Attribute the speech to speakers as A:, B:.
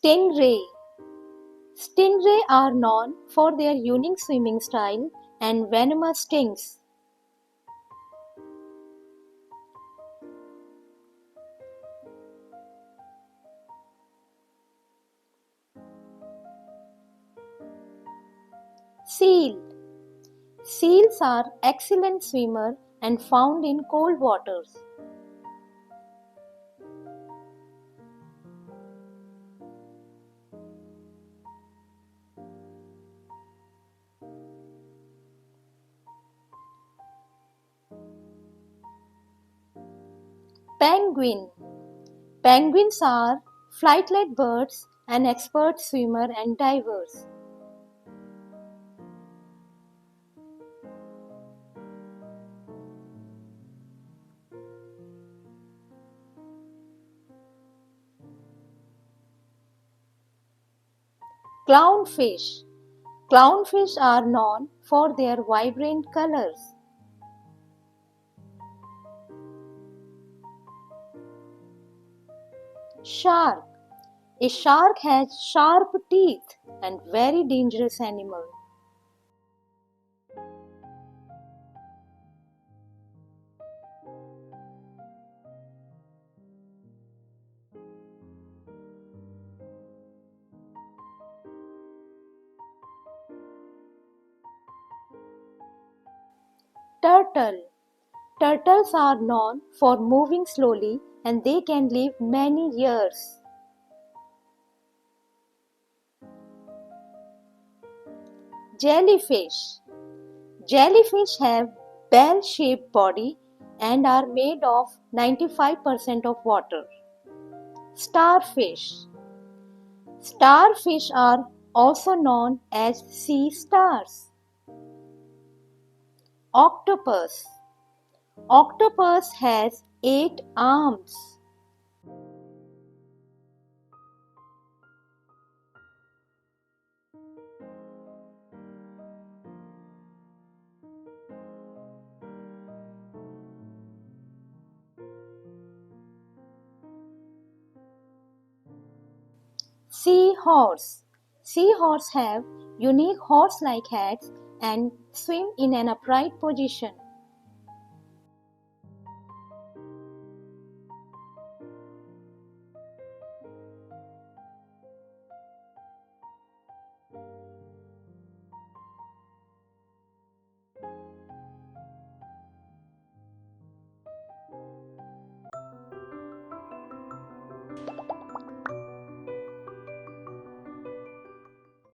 A: Stingray. Stingray are known for their unique swimming style and venomous stings. Seal. Seals are excellent swimmers and found in cold waters. Penguin. Penguins are flightless birds and expert swimmers and divers. Clownfish. Clownfish are known for their vibrant colors. Shark. A shark has sharp teeth and very dangerous animal. Turtle. Turtles are known for moving slowly and they can live many years. Jellyfish. Jellyfish have bell-shaped body and are made of 95% of water. Starfish. Starfish are also known as sea stars. Octopus. Octopus has 8 arms. Seahorse. Seahorse have unique horse-like heads and swim in an upright position.